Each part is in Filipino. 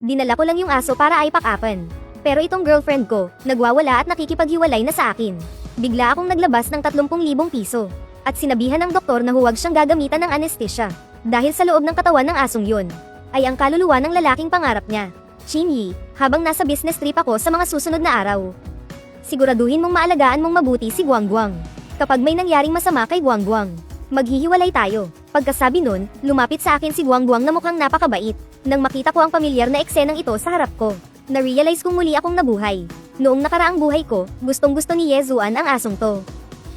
Dinala ko lang yung aso para ay pakapan. Pero itong girlfriend ko, nagwawala at nakikipaghiwalay na sa akin. Bigla akong naglabas ng 30,000 piso. At sinabihan ng doktor na huwag siyang gagamitan ng anesthesia. Dahil sa loob ng katawan ng asong yun, ay ang kaluluwa ng lalaking pangarap niya. Chinyi, habang nasa business trip ako sa mga susunod na araw, siguraduhin mong maalagaan mong mabuti si Guangguang. Kapag may nangyaring masama kay Guangguang, maghihiwalay tayo. Pagkasabi nun, lumapit sa akin si Guangguang na mukhang napakabait. Nang makita ko ang pamilyar na eksenang ito sa harap ko, na-realize kong muli akong nabuhay. Noong nakaraang buhay ko, gustong-gusto ni Yezuan ang asong to.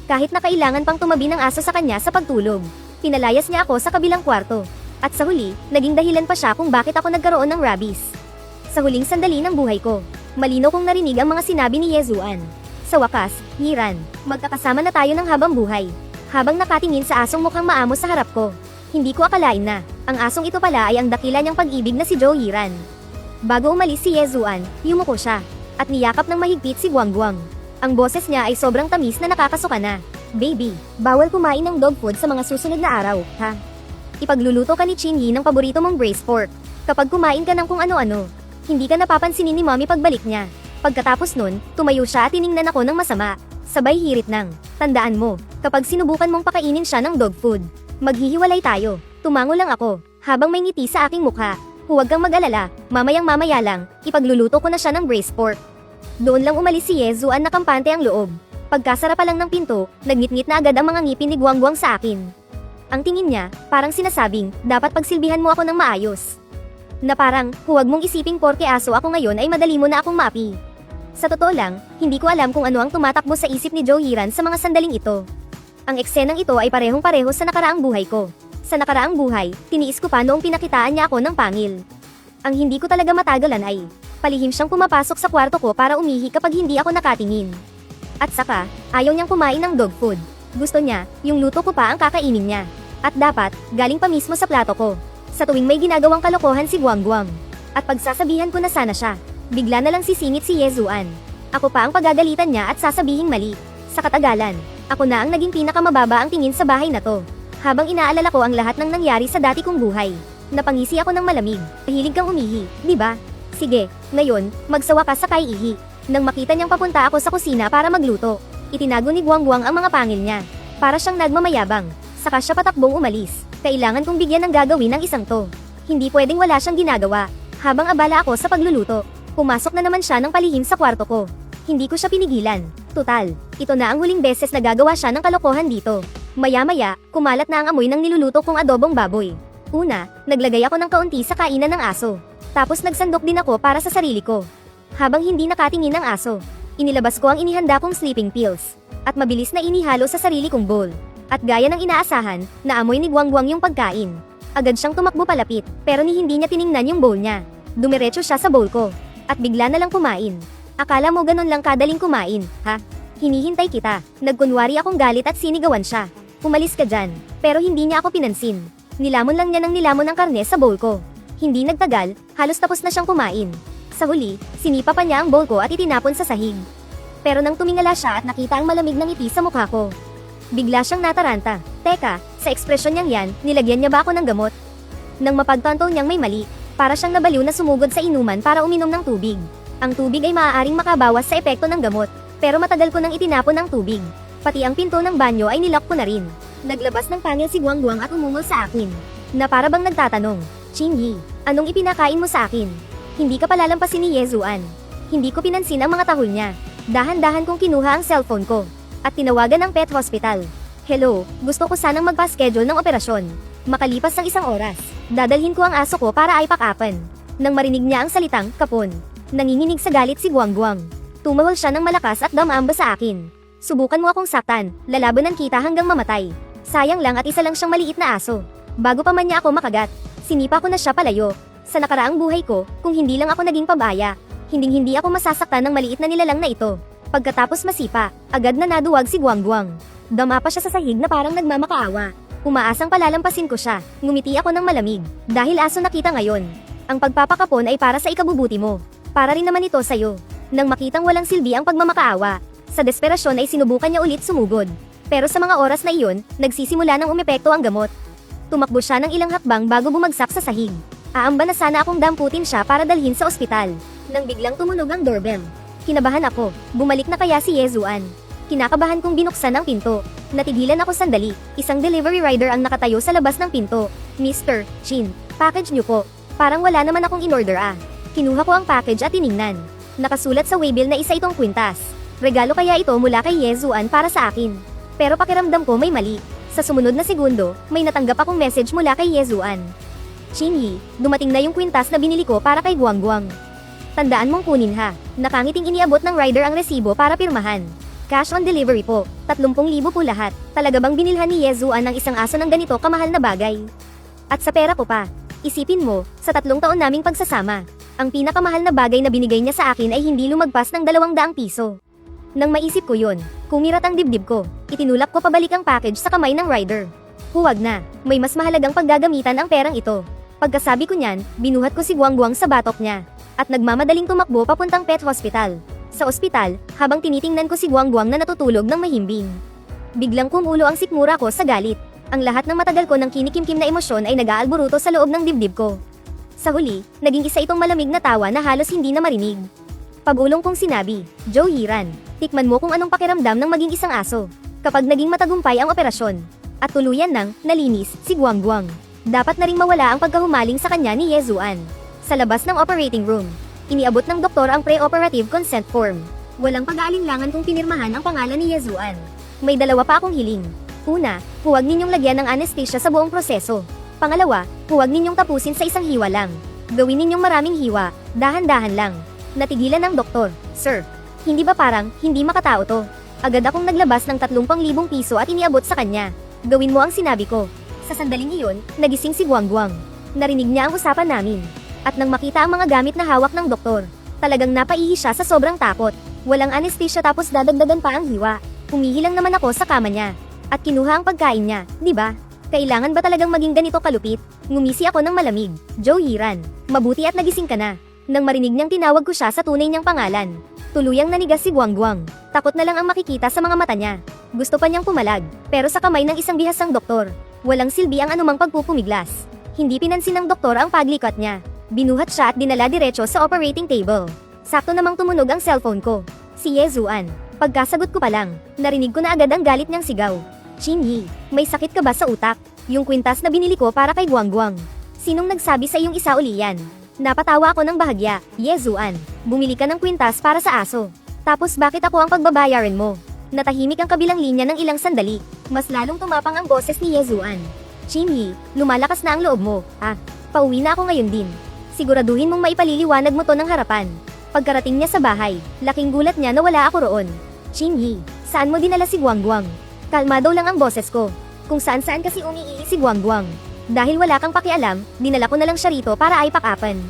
Kahit na kailangan pang tumabi ng aso sa kanya sa pagtulog, pinalayas niya ako sa kabilang kwarto. At sa huli, naging dahilan pa siya kung bakit ako nagkaroon ng rabies. Sa huling sandali ng buhay ko, malino kong narinig ang mga sinabi ni Yezuan. Sa wakas, Yiran, magkakasama na tayo ng habang buhay. Habang nakatingin sa asong mukhang maamo sa harap ko, hindi ko akalain na, ang asong ito pala ay ang dakila niyang pag-ibig na si Zhou Yiran. Bago umalis si Yezuan, yumuko siya, at niyakap ng mahigpit si Guangguang. Ang boses niya ay sobrang tamis na nakakasuka na. Baby, bawal kumain ng dog food sa mga susunod na araw, ha? Ipagluluto ka ni Chinyi ng paborito mong braised pork. Kapag kumain ka ng kung ano-ano, hindi ka napapansinin ni mommy pagbalik niya. Pagkatapos nun, tumayo siya at tiningnan ako ng masama. Sabay hirit ng, tandaan mo, kapag sinubukan mong pakainin siya ng dog food, maghihiwalay tayo. Tumango lang ako, habang may ngiti sa aking mukha. Huwag kang mag-alala, mamayang-mamaya lang, ipagluluto ko na siya ng braised pork. Doon lang umalis si Yezuan na kampante ang loob. Pagkasara pa lang ng pinto, nagngit-ngit na agad ang mga ngipin ni Guangguang sa akin. Ang tingin niya, parang sinasabing, dapat pagsilbihan mo ako ng maayos. Na parang, huwag mong isiping porke aso ako ngayon ay madali mo na akong maapi. Sa totoo lang, hindi ko alam kung ano ang tumatakbo sa isip ni Zhou Yiran sa mga sandaling ito. Ang eksenang ito ay parehong-pareho sa nakaraang buhay ko. Sa nakaraang buhay, tiniis ko pa noong pinakitaan niya ako ng pangil. Ang hindi ko talaga matagalan ay, palihim siyang pumapasok sa kwarto ko para umihi kapag hindi ako nakatingin. At saka, ayaw niyang kumain ng dog food. Gusto niya, yung luto ko pa ang kakainin niya. At dapat, galing pa mismo sa plato ko. Sa tuwing may ginagawang kalokohan si Guangguang. At pagsasabihan ko na sana siya, bigla na lang sisingit si Yezuan. Ako pa ang pagagalitan niya at sasabihing mali. Sa katagalan, ako na ang naging pinakamababa ang tingin sa bahay na to. Habang inaalala ko ang lahat ng nangyari sa dati kong buhay, napangisi ako ng malamig. Mahilig kang umihi, di ba? Sige, ngayon, magsawa ka sa kaiihi. Nang makita niyang papunta ako sa kusina para magluto, itinago ni Guangguang ang mga pangil niya. Para siyang nagmamayabang. Saka siya patakbong umalis. Kailangan kong bigyan ng gagawin ng isang to. Hindi pwedeng wala siyang ginagawa. Habang abala ako sa pagluluto, pumasok na naman siya ng palihim sa kwarto ko. Hindi ko siya pinigilan. Tutal, ito na ang huling beses na gagawa siya ng kalokohan dito. Maya-maya, kumalat na ang amoy ng niluluto kong adobong baboy. Una, naglagay ako ng kaunti sa kainan ng aso. Tapos nagsandok din ako para sa sarili ko. Habang hindi nakatingin ang aso, inilabas ko ang inihanda kong sleeping pills. At mabilis na inihalo sa sarili kong bowl. At gaya ng inaasahan, naamoy ni Guangguang yung pagkain. Agad siyang tumakbo palapit, pero hindi niya tiningnan yung bowl niya. Dumiretso siya sa bowl ko. At bigla na lang kumain. Akala mo ganun lang kadaling kumain, ha? Hinihintay kita. Nagkunwari akong galit at sinigawan siya. Umalis ka dyan. Pero hindi niya ako pinansin. Nilamon lang niya ng nilamon ang karne sa bowl ko. Hindi nagtagal, halos tapos na siyang kumain. Sa huli, sinipa pa niya ang bowl ko at itinapon sa sahig. Pero nang tumingala siya at nakita ang malamig na ngiti sa mukha ko, bigla siyang nataranta. Teka, sa ekspresyon niyang yan, nilagyan niya ba ako ng gamot? Nang mapagtanto niyang may mali, para siyang nabaliw na sumugod sa inuman para uminom ng tubig. Ang tubig ay maaaring makabawas sa epekto ng gamot, pero matagal ko nang itinapon ang tubig. Pati ang pinto ng banyo ay nilock ko na rin. Naglabas ng pangil si Guangguang at umungol sa akin, na para bang nagtatanong, Chinyi, anong ipinakain mo sa akin? Hindi ka palalampasin ni Yezuan. Hindi ko pinansin ang mga tahol niya. Dahan-dahan kong kinuha ang cellphone ko at tinawagan ang pet hospital. Hello, gusto ko sanang magpa-schedule ng operasyon. Makalipas ng 1 oras, dadalhin ko ang aso ko para ay pakapan. Nang marinig niya ang salitang kapon, nanginginig sa galit si Guangguang. Tumahol siya ng malakas at damamba sa akin. Subukan mo akong saktan, lalabanan kita hanggang mamatay. Sayang lang at isa lang siyang maliit na aso. Bago pa man niya ako makagat, sinipa ko na siya palayo. Sa nakaraang buhay ko, kung hindi lang ako naging pabaya, hinding-hindi ako masasaktan ng maliit na nilalang na ito. Pagkatapos masipa, agad na naduwag si Guangguang. Dama pa siya sa sahig na parang nagmamakaawa. Umaasang palalampasin ko siya, ngumiti ako ng malamig. Dahil aso na kita ngayon. Ang pagpapakapon ay para sa ikabubuti mo. Para rin naman ito sa'yo. Nang makitang walang silbi ang pagmamakaawa, sa desperasyon ay sinubukan niya ulit sumugod. Pero sa mga oras na iyon, nagsisimula ng umepekto ang gamot. Tumakbo siya ng ilang hakbang bago bumagsak sa sahig. Aamba na sana akong damputin siya para dalhin sa ospital. Nang biglang tumunog ang doorbell. Kinabahan ako, bumalik na kaya si Yezuan. Kinakabahan kong binuksan ang pinto. Natigilan ako sandali, isang delivery rider ang nakatayo sa labas ng pinto. Mr. Chin, package niyo po. Parang wala naman akong in-order ah. Kinuha ko ang package at tiningnan. Nakasulat sa waybill na isa itong kwintas. Regalo kaya ito mula kay Yezuan para sa akin. Pero pakiramdam ko may mali. Sa sumunod na segundo, may natanggap akong message mula kay Yezuan. Shinyi, dumating na yung kwintas na binili ko para kay Guangguang. Tandaan mong kunin ha. Nakangiting iniabot ng rider ang resibo para pirmahan. Cash on delivery po, 30,000 po lahat. Talaga bang binilhan ni Yezuan ng isang aso ng ganito kamahal na bagay? At sa pera ko pa. Isipin mo, sa 3 taon naming pagsasama, ang pinakamahal na bagay na binigay niya sa akin ay hindi lumagpas ng 200 piso. Nang maisip ko yun, kumirat ang dibdib ko, itinulak ko pabalik ang package sa kamay ng rider. Huwag na, may mas mahalagang paggagamitan ang perang ito. Pagkasabi ko niyan, binuhat ko si Guangguang sa batok niya, at nagmamadaling tumakbo papuntang pet hospital. Sa ospital, habang tinitingnan ko si Guangguang na natutulog ng mahimbing. Biglang kumulo ang sikmura ko sa galit. Ang lahat ng matagal ko ng kinikimkim na emosyon ay nag-aalburuto sa loob ng dibdib ko. Sa huli, naging isa itong malamig na tawa na halos hindi na marinig. Pag-ulong kong sinabi, Joe Hiran, tikman mo kung anong pakiramdam ng maging isang aso. Kapag naging matagumpay ang operasyon, at tuluyan nang nalinis si Guangguang, dapat na ring mawala ang pagkahumaling sa kanya ni Yezuan. Sa labas ng operating room, iniabot ng doktor ang pre-operative consent form. Walang pag-aalinlangan kung pinirmahan ang pangalan ni Yezuan. May dalawa pa akong hiling. Una, huwag ninyong lagyan ng anesthesia sa buong proseso. Pangalawa, huwag ninyong tapusin sa isang hiwa lang. Gawin ninyong maraming hiwa, dahan-dahan lang. Natigilan ng doktor, Sir, hindi ba parang hindi makatao to? Agad akong naglabas ng 30,000 piso at iniabot sa kanya. Gawin mo ang sinabi ko. Sa sandaling iyon, nagising si Guangguang. Narinig niya ang usapan namin. At nang makita ang mga gamit na hawak ng doktor, talagang napaihi siya sa sobrang takot. Walang anesthesia tapos dadagdagan pa ang hiwa. Humihilang naman ako sa kama niya. At kinuha ang pagkain niya, di ba? Kailangan ba talagang maging ganito kalupit? Ngumisi ako ng malamig. Joe Hiran, mabuti at nagising ka na. Nang marinig niyang tinawag ko siya sa tunay niyang pangalan, tuluyang nanigas si Guangguang. Takot na lang ang makikita sa mga mata niya. Gusto pa niyang pumalag, pero sa kamay ng isang bihasang doktor, walang silbi ang anumang pagpupumiglas. Hindi pinansin ng doktor ang paglikot niya. Binuhat siya at dinala diretso sa operating table. Sakto namang tumunog ang cellphone ko. Si Yezuan. Pagkasagot ko pa lang, narinig ko na agad ang galit niyang sigaw. Shinyi, may sakit ka ba sa utak? Yung kwintas na binili ko para kay Guangguang. Sinong nagsabi sa iyong isa uli yan? Napatawa ako ng bahagya. Yezuan, bumili ka ng kwintas para sa aso. Tapos bakit ako ang pagbabayaran mo? Natahimik ang kabilang linya ng ilang sandali. Mas lalong tumapang ang boses ni Yezuan. Shinyi, lumalakas na ang loob mo. Pauwi na ako ngayon din. Siguraduhin mong maipaliliwanag mo to ng harapan. Pagkarating niya sa bahay, laking gulat niya na wala ako roon. Shinyi, saan mo dinala si Guangguang? Kalmado lang ang boses ko. Kung saan-saan kasi umiihi si Guangguang. Dahil wala kang pakialam, dinala ko na lang siya rito para aipakapan.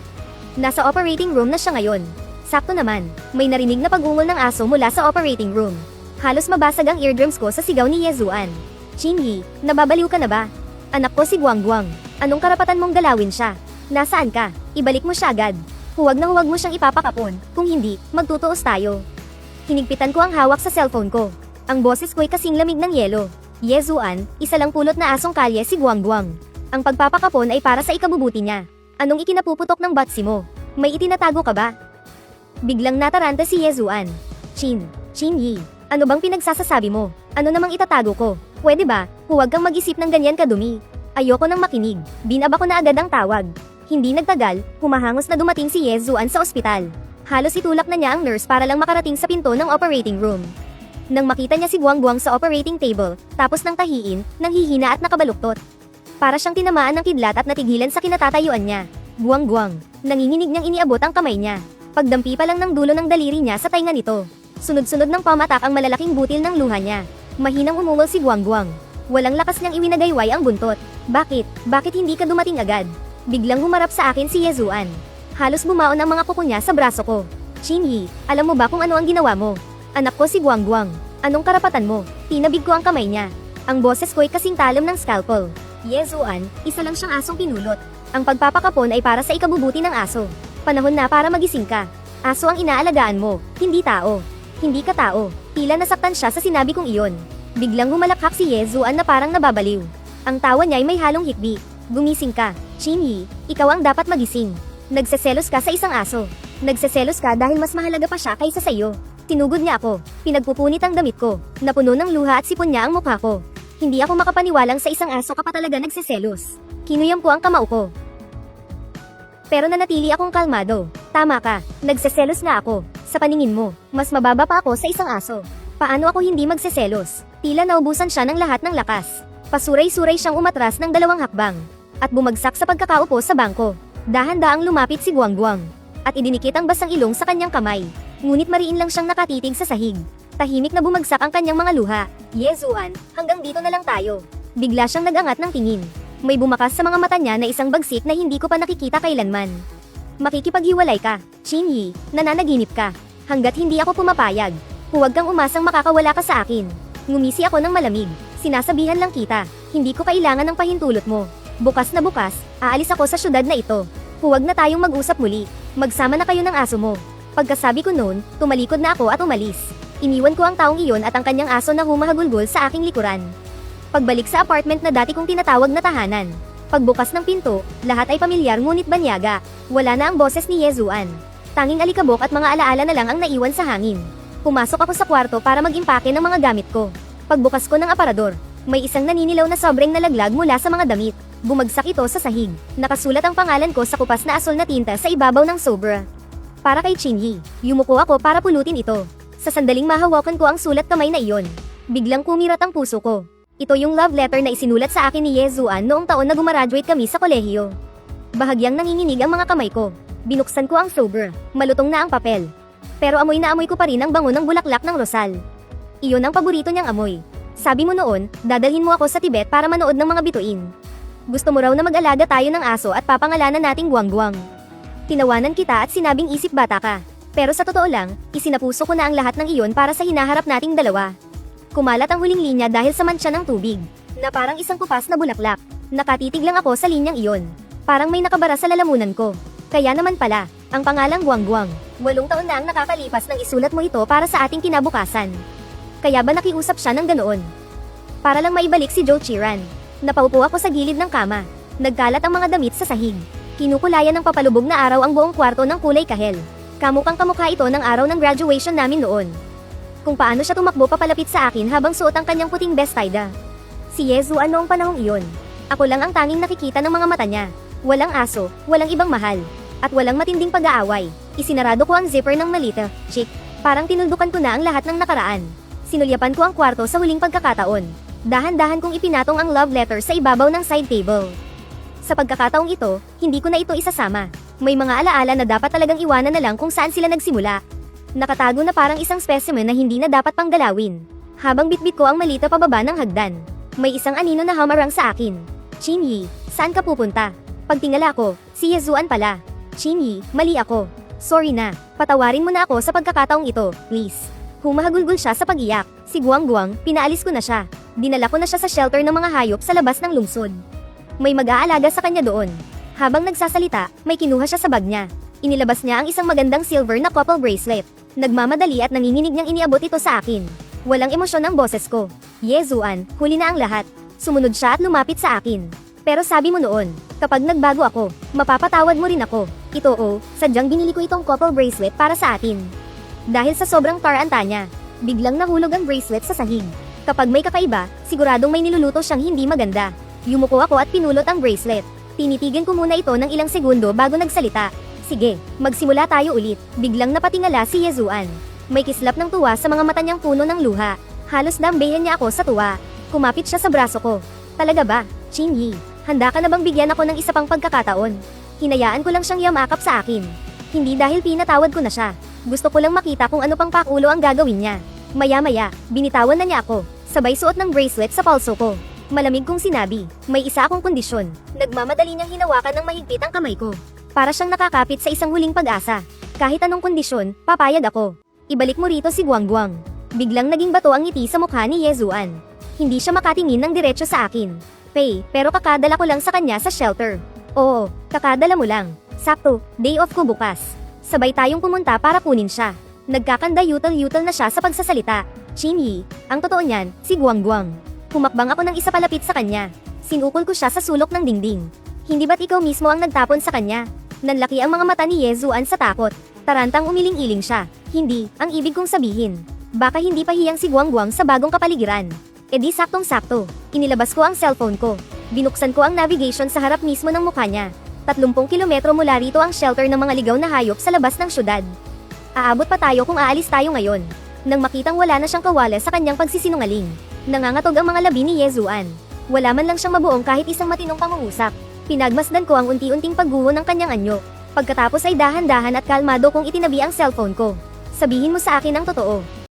Nasa operating room na siya ngayon. Sakto naman, may narinig na pag-ungol ng aso mula sa operating room. Halos mabasag ang eardrums ko sa sigaw ni Yezuan. Shinyi, nababaliw ka na ba? Anak ko si Guangguang. Anong karapatan mong galawin siya? Nasaan ka? Ibalik mo siya agad. Huwag na huwag mo siyang ipapakapon, kung hindi, magtutuos tayo. Hinigpitan ko ang hawak sa cellphone ko. Ang boses ko'y kasing lamig ng yelo. Yezuan, isa lang pulot na asong kalye si Guangguang. Ang pagpapakapon ay para sa ikabubuti niya. Anong ikinapuputok ng batsi mo? May itinatago ka ba? Biglang nataranta si Yezuan. Shinyi, ano bang pinagsasasabi mo? Ano namang itatago ko? Pwede ba, huwag kang mag-isip ng ganyan kadumi. Ayoko nang makinig. Binaba ko na agad ang tawag. Hindi nagtagal, humahangos na dumating si Yezuan sa ospital. Halos itulak na niya ang nurse para lang makarating sa pinto ng operating room. Nang makita niya si Guangguang sa operating table, tapos nang tahiin, nanghihina at nakabaluktot. Para siyang tinamaan ng kidlat at natigilan sa kinatatayuan niya. Guangguang, nanginginig niyang iniabot ang kamay niya. Pagdampi pa lang ng dulo ng daliri niya sa tainga nito. Sunod-sunod ng pamatak ang malalaking butil ng luha niya. Mahinang umungol si Guangguang. Walang lakas niyang iwinagayway ang buntot. Bakit hindi ka dumating agad? Biglang humarap sa akin si Yezuan. Halos bumaon ang mga kuko niya sa braso ko. Shinyi, alam mo ba kung ano ang ginawa mo? Anak ko si Guangguang. Anong karapatan mo? Tinabig ko ang kamay niya. Ang boses ko'y kasing talam ng scalpel. Yezuan, isa lang siyang asong pinulot. Ang pagpapakapon ay para sa ikabubuti ng aso. Panahon na para magising ka. Aso ang inaalagaan mo, hindi tao. Hindi ka tao. Tila nasaktan siya sa sinabi kong iyon. Biglang humalakhak si Yezuan na parang nababaliw. Ang tawa niya ay may halong hikbi. Gumising ka. Chinyi, ikaw ang dapat magising. Nagseselos ka sa isang aso. Nagseselos ka dahil mas mahalaga pa siya kaysa sa'yo. Tinugod niya ako. Pinagpupunit ang damit ko. Napuno ng luha at sipon niya ang mukha ko. Hindi ako makapaniwalang sa isang aso ka pa talaga nagseselos. Kinuyam ko ang kamao ko. Pero nanatili akong kalmado. Tama ka, nagseselos nga ako. Sa paningin mo, mas mababa pa ako sa isang aso. Paano ako hindi magseselos? Tila naubusan siya ng lahat ng lakas. Pasuray-suray siyang umatras ng 2 hakbang. At bumagsak sa pagkakaupo sa bangko. Dahan-daang lumapit si Guangguang. At idinikit ang basang ilong sa kanyang kamay. Ngunit mariin lang siyang nakatitig sa sahig. Tahimik na bumagsak ang kanyang mga luha. Yezuan, hanggang dito na lang tayo. Bigla siyang nagangat ng tingin. May bumakas sa mga mata niya na isang bagsik na hindi ko pa nakikita kailanman. Makikipaghiwalay ka, Chinyi, nananaginip ka. Hanggat hindi ako pumapayag, huwag kang umasang makakawala ka sa akin. Ngumisi ako ng malamig. Sinasabihan lang kita, hindi ko kailangan ng pahintulot mo. Bukas na bukas, aalis ako sa syudad na ito. Huwag na tayong mag-usap muli. Magsama na kayo ng aso mo. Pagkasabi ko noon, tumalikod na ako at umalis. Iniwan ko ang taong iyon at ang kanyang aso na humahagulgol sa aking likuran. Pagbalik sa apartment na dati kong tinatawag na tahanan. Pagbukas ng pinto, lahat ay pamilyar ngunit banyaga. Wala na ang boses ni Yezuan. Tanging alikabok at mga alaala na lang ang naiwan sa hangin. Pumasok ako sa kwarto para mag-impake ng mga gamit ko. Pagbukas ko ng aparador, may isang naninilaw na sobrang nalaglag mula sa mga damit. Bumagsak ito sa sahig. Nakasulat ang pangalan ko sa kupas na asul na tinta sa ibabaw ng sobra. Para kay Chinyi, yumuko ako para pulutin ito. Sa sandaling mahawakan ko ang sulat kamay na iyon. Biglang kumirat ang puso ko. Ito yung love letter na isinulat sa akin ni Yezuan noong taon na gumraduate kami sa kolehiyo. Bahagyang nanginginig ang mga kamay ko. Binuksan ko ang sobra. Malutong na ang papel. Pero amoy na amoy ko pa rin ang bango ng bulaklak ng rosal. Iyon ang paborito niyang amoy. Sabi mo noon, dadalhin mo ako sa Tibet para manood ng mga bituin. Gusto mo raw na mag-alaga tayo ng aso at papangalanan nating Guangguang. Tinawanan kita at sinabing isip bata ka. Pero sa totoo lang, isinapuso ko na ang lahat ng iyon para sa hinaharap nating dalawa. Kumalat ang huling linya dahil sa mantsa ng tubig, na parang isang kupas na bulaklak. Nakatitig lang ako sa linyang iyon. Parang may nakabara sa lalamunan ko. Kaya naman pala, ang pangalang Guangguang. 8 taon na ang nakakalipas nang isulat mo ito para sa ating kinabukasan. Kaya ba nakiusap siya ng ganoon? Para lang maibalik si Joe Chiran. Napaupo ako sa gilid ng kama. Nagkalat ang mga damit sa sahig. Kinukulayan ng papalubog na araw ang buong kwarto ng kulay kahel. Kamukang kamukha ito ng araw ng graduation namin noon. Kung paano siya tumakbo papalapit sa akin habang suot ang kanyang puting bestida. Si Yezuan noong panahong iyon. Ako lang ang tanging nakikita ng mga mata niya. Walang aso, walang ibang mahal, at walang matinding pag-aaway. Isinarado ko ang zipper ng malita, chick. Parang tinuldukan ko na ang lahat ng nakaraan. Sinulyapan ko ang kwarto sa huling pagkakataon. Dahan-dahan kong ipinatong ang love letter sa ibabaw ng side table. Sa pagkakataong ito, hindi ko na ito isasama. May mga alaala na dapat talagang iwanan na lang kung saan sila nagsimula. Nakatago na parang isang specimen na hindi na dapat pang galawin. Habang bitbit ko ang malita pababa ng hagdan, may isang anino na hamarang sa akin. Chinyi, saan ka pupunta? Pagtingala ko, si Yezuan pala. Chinyi, mali ako. Sorry na, patawarin mo na ako sa pagkakataong ito, please. Humahagulgol siya sa pag-iyak. Si Guangguang, pinaalis ko na siya. Dinala ko na siya sa shelter ng mga hayop sa labas ng lungsod. May mag-aalaga sa kanya doon. Habang nagsasalita, may kinuha siya sa bag niya. Inilabas niya ang isang magandang silver na couple bracelet. Nagmamadali at nanginginig niyang iniabot ito sa akin. Walang emosyon ang boses ko. Yezuan, huli na ang lahat. Sumunod siya at lumapit sa akin. Pero sabi mo noon, kapag nagbago ako, mapapatawad mo rin ako. Ito sadyang binili ko itong couple bracelet para sa atin. Dahil sa sobrang taranta niya, biglang nahulog ang bracelet sa sahig. Kapag may kakaiba, siguradong may niluluto siyang hindi maganda. Yumuko ako at pinulot ang bracelet. Tinitigan ko muna ito ng ilang segundo bago nagsalita. Sige, magsimula tayo ulit. Biglang napatingala si Yezuan. May kislap ng tuwa sa mga mata niyang puno ng luha. Halos dambehan niya ako sa tuwa. Kumapit siya sa braso ko. Talaga ba, Chinyi? Handa ka na bang bigyan ako ng isa pang pagkakataon? Hinayaan ko lang siyang yamakap sa akin. Hindi dahil pinatawad ko na siya. Gusto ko lang makita kung ano pang pakulo ang gagawin niya. Maya-maya, binitawan na niya ako. Sabay suot ng bracelet sa palso ko. Malamig kong sinabi, may isa akong kondisyon. Nagmamadali niyang hinawakan ng mahigpit ang kamay ko. Para siyang nakakapit sa isang huling pag-asa. Kahit anong kondisyon, papayag ako. Ibalik mo rito si Guangguang. Biglang naging bato ang ngiti sa mukha ni Yezuan. Hindi siya makatingin ng diretso sa akin. Pero kakadala ko lang sa kanya sa shelter. Oo, kakadala mo lang. Sakto, day off ko bukas. Sabay tayong pumunta para kunin siya. Nagkakanda yutal-yutal na siya sa pagsasalita. Chinyi, ang totoo niyan, si Guangguang. Humakbang ako ng isa palapit sa kanya. Sinukol ko siya sa sulok ng dingding. Hindi ba't ikaw mismo ang nagtapon sa kanya? Nanlaki ang mga mata ni Yezuan sa takot. Tarantang umiling-iling siya. Hindi, ang ibig kong sabihin. Baka hindi pa hiyang si Guangguang sa bagong kapaligiran. E di saktong-sakto. Inilabas ko ang cellphone ko. Binuksan ko ang navigation sa harap mismo ng mukha niya. 30 kilometro mula rito ang shelter ng mga ligaw na hayop sa labas ng syudad. Aabot pa tayo kung aalis tayo ngayon. Nang makitang wala na siyang kawala sa kanyang pagsisinungaling. Nangangatog ang mga labi ni Yezuan. Wala man lang siyang mabuong kahit isang matinong pangungusap. Pinagmasdan ko ang unti-unting pagguho ng kanyang anyo. Pagkatapos ay dahan-dahan at kalmado kong itinabi ang cellphone ko. Sabihin mo sa akin ang totoo.